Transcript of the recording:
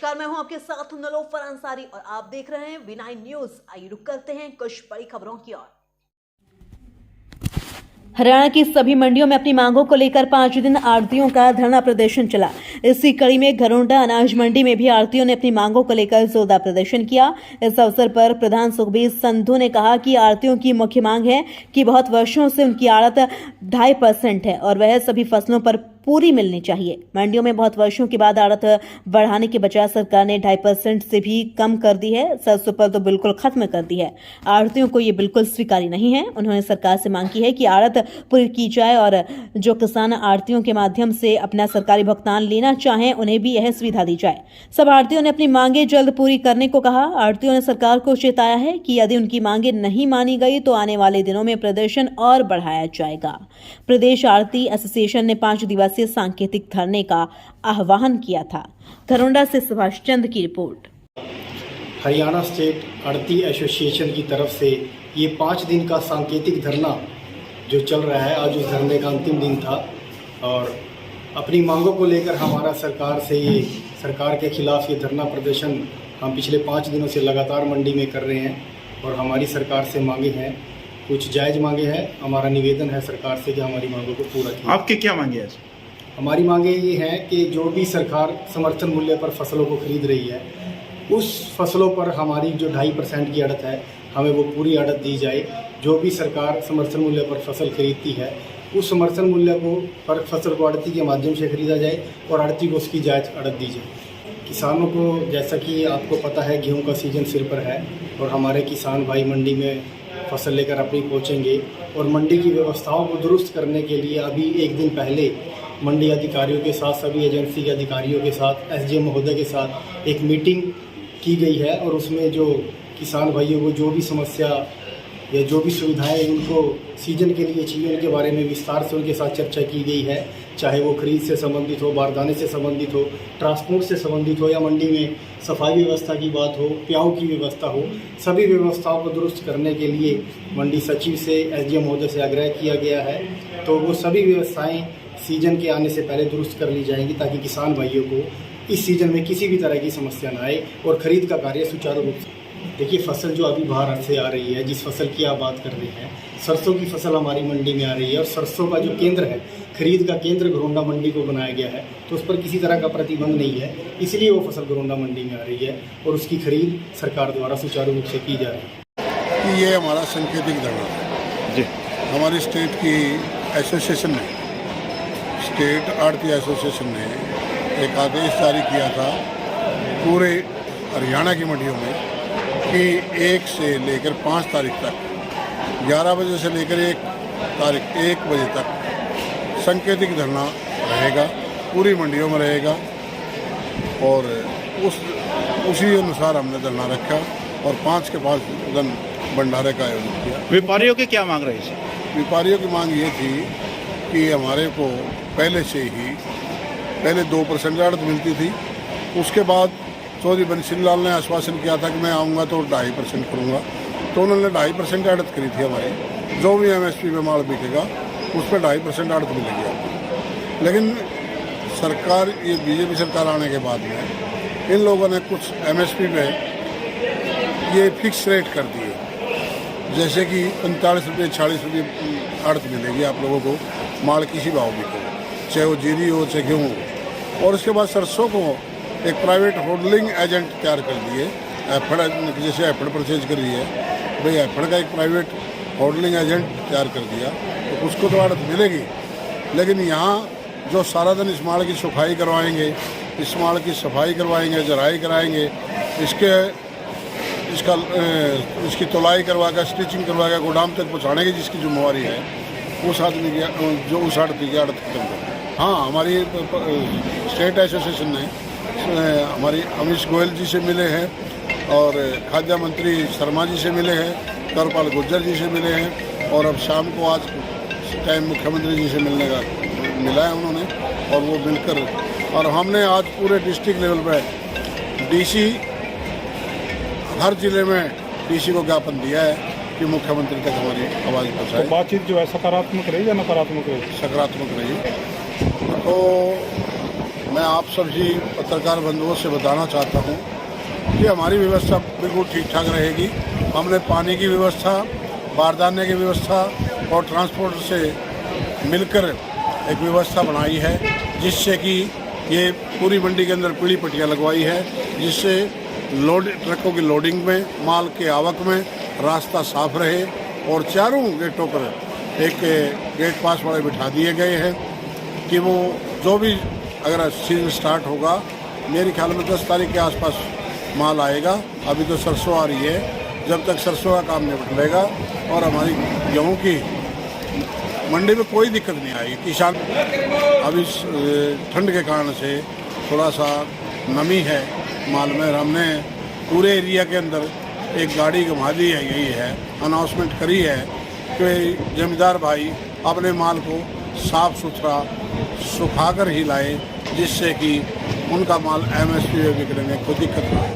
नमस्कार, मैं हूं आपके साथ नलोफर अंसारी और आप देख रहे हैं V9 न्यूज। आइए रुक करते हैं कुछ बड़ी खबरों की ओर। हरियाणा की सभी मंडियों में अपनी मांगों को लेकर 5 दिन आढ़तियों का धरना प्रदर्शन चला। इसी कड़ी में घरोंडा अनाज मंडी में भी आढ़तियों ने अपनी मांगों को लेकर जोरदार प्रदर्शन किया। इस अवसर पर प्रधान सुखबीर संधू ने कहा कि आढ़तियों की मुख्य मांग है कि बहुत वर्षों से उनकी आड़त 2.5% है और वह सभी फसलों पर पूरी मिलनी चाहिए। मंडियों में बहुत वर्षों के बाद आड़त बढ़ाने के बजाय सरकार ने 2.5% से भी कम कर दी है। सरसों पर तो बिल्कुल खत्म कर दी है। आड़तियों को ये बिल्कुल स्वीकार्य नहीं है। उन्होंने सरकार से मांग की है कि आड़त पूरी की जाए और जो किसान आड़तियों के माध्यम से अपना सरकारी भुगतान लेना चाहें उन्हें भी यह सुविधा दी जाए। सब आड़तियों ने अपनी मांगे जल्द पूरी करने को कहा। आड़तियों ने सरकार को चेताया है कि यदि उनकी मांगे नहीं मानी गई तो आने वाले दिनों में प्रदर्शन और बढ़ाया जाएगा। प्रदेश आड़ती एसोसिएशन ने 5 दिवसीय सांकेतिक धरने का आह्वान किया था। घरोंडा से सुभाष चंद की रिपोर्ट। हरियाणा स्टेट आड़ती एसोसिएशन की तरफ से ये 5 दिन का सांकेतिक धरना जो चल रहा है, आज उस धरने का अंतिम दिन था और अपनी मांगों को लेकर हमारा सरकार के खिलाफ ये धरना प्रदर्शन हम पिछले 5 दिनों से लगातार मंडी में कर रहे हैं और हमारी सरकार से मांगे हैं, कुछ जायज़ मांगे हैं। हमारा निवेदन है सरकार से कि हमारी मांगों को पूरा किया। आपकी क्या मांगे हैं? हमारी मांगे ये हैं कि जो भी सरकार समर्थन मूल्य पर फसलों को खरीद रही है, उस फसलों पर हमारी जो 2.5% की आड़त है, हमें वो पूरी आड़त दी जाए। जो भी सरकार समर्थन मूल्य पर फसल खरीदती है, उस समर्थन मूल्य को पर फसल को आड़ती के माध्यम से खरीदा जाए और आड़ती को उसकी जायज़ आड़त दी जाए। किसानों को, जैसा कि आपको पता है, गेहूं का सीज़न सिर पर है और हमारे किसान भाई मंडी में फसल लेकर अपनी पहुँचेंगे और मंडी की व्यवस्थाओं को दुरुस्त करने के लिए अभी एक दिन पहले मंडी अधिकारियों के साथ, सभी एजेंसी के अधिकारियों के साथ, एसडीएम महोदय के साथ एक मीटिंग की गई है और उसमें जो किसान भाइयों को जो भी समस्या या जो भी सुविधाएं उनको सीजन के लिए चाहिए, उनके बारे में विस्तार से उनके साथ चर्चा की गई है। चाहे वो खरीद से संबंधित हो, बारदाने से संबंधित हो, ट्रांसपोर्ट से संबंधित हो या मंडी में सफाई व्यवस्था की बात हो, प्याऊ की व्यवस्था हो, सभी व्यवस्थाओं को दुरुस्त करने के लिए मंडी सचिव से, एसडीएम महोदय से आग्रह किया गया है। तो वो सभी व्यवस्थाएँ सीजन के आने से पहले दुरुस्त कर ली जाएंगी ताकि किसान भाइयों को इस सीजन में किसी भी तरह की समस्या ना आए और ख़रीद का कार्य सुचारू रूप से। देखिए, फसल जो अभी बाहर से आ रही है, जिस फसल की आप बात कर रहे हैं, सरसों की फसल हमारी मंडी में आ रही है और सरसों का जो केंद्र है, खरीद का केंद्र घरोंडा मंडी को बनाया गया है, तो उस पर किसी तरह का प्रतिबंध नहीं है, इसलिए वो फसल घरोंडा मंडी में आ रही है और उसकी खरीद सरकार द्वारा सुचारू रूप से की जा रही है। ये हमारा सांकेतिक धरना है जी। हमारी स्टेट की एसोसिएशन ने, स्टेट आड़ती एसोसिएशन ने एक आदेश जारी किया था पूरे हरियाणा की मंडियों में कि 1 से लेकर 5 तारीख तक, 11 बजे से लेकर 1 बजे तक सांकेतिक धरना रहेगा, पूरी मंडियों में रहेगा और उसी अनुसार हमने धरना रखा और 5 के 5 दिन भंडारे का आयोजन किया। व्यापारियों की क्या मांग रही थी? व्यापारियों की मांग ये थी कि हमारे को पहले से ही 2% आड़त मिलती थी। उसके बाद चौधरी बंसी लाल ने आश्वासन किया था कि मैं आऊँगा तो 2.5% करूँगा, तो उन्होंने 2.5% आड़त करी थी हमारी। जो भी एमएसपी पे माल बिकेगा उस पर 2.5% आड़त मिलेगी आपको। लेकिन सरकार, ये बीजेपी सरकार आने के बाद में इन लोगों ने कुछ एमएसपी पे ये फिक्स रेट कर दिए, जैसे कि 45 रुपये 40 रुपये आड़त मिलेगी आप लोगों को, माल किसी भाव बिको, चाहे वो जीरी हो चाहे गेहूँ हो। और उसके बाद सरसों को एक प्राइवेट होल्डिंग एजेंट तैयार कर दिए, एफड, जैसे एफड परचेज कर रही है भाई, एफड का एक प्राइवेट होल्डिंग एजेंट तैयार कर दिया, तो उसको तो आड़त मिलेगी। लेकिन यहाँ जो सारा दिन इस माल की सफाई करवाएंगे, इस माल की सफाई करवाएंगे, जराई कराएंगे, इसकी तोलाई करवा कर, स्टिचिंग करवा कर गोदाम तक पहुँचाने की जिसकी जिम्मेवारी है, उस आदमी की, जो उस आड़ती की आड़त खत्म कर। हाँ, हमारी स्टेट एसोसिएशन ने हमारी अमित गोयल जी से मिले हैं और खाद्य मंत्री शर्मा जी से मिले हैं, करपाल गुर्जर जी से मिले हैं और अब शाम को आज टाइम मुख्यमंत्री जी से मिला है उन्होंने, और वो मिलकर, और हमने आज पूरे डिस्ट्रिक्ट लेवल पे डीसी, हर जिले में डीसी को ज्ञापन दिया है कि मुख्यमंत्री तक हमारी आवाज़ पहुँचाए। तो बातचीत जो है सकारात्मक रही या नकारात्मक रही? सकारात्मक रही। तो मैं आप सभी पत्रकार बंधुओं से बताना चाहता हूँ कि हमारी व्यवस्था बिल्कुल ठीक ठाक रहेगी। हमने पानी की व्यवस्था, बारदाने की व्यवस्था और ट्रांसपोर्ट से मिलकर एक व्यवस्था बनाई है, जिससे कि ये पूरी मंडी के अंदर पीली पट्टियाँ लगवाई है, जिससे ट्रकों की लोडिंग में, माल के आवक में रास्ता साफ रहे। और चारों गेटों पर एक गेट पास वाले बिठा दिए गए हैं कि वो जो भी अगर सीजन स्टार्ट होगा, मेरे ख्याल में 10 तारीख के आसपास माल आएगा। अभी तो सरसों आ रही है, जब तक सरसों का काम निपट लेगा और हमारी गेहूँ की मंडी में कोई दिक्कत नहीं आएगी। किसान अभी ठंड के कारण से थोड़ा सा नमी है माल में। हमने पूरे एरिया के अंदर एक गाड़ी घुमा दी है, यही है अनाउंसमेंट करी है कि जमींदार भाई अपने माल को साफ सुथरा सुखाकर ही लाए, जिससे कि उनका माल MSP में बिकने में कोई दिक्कत ना हो।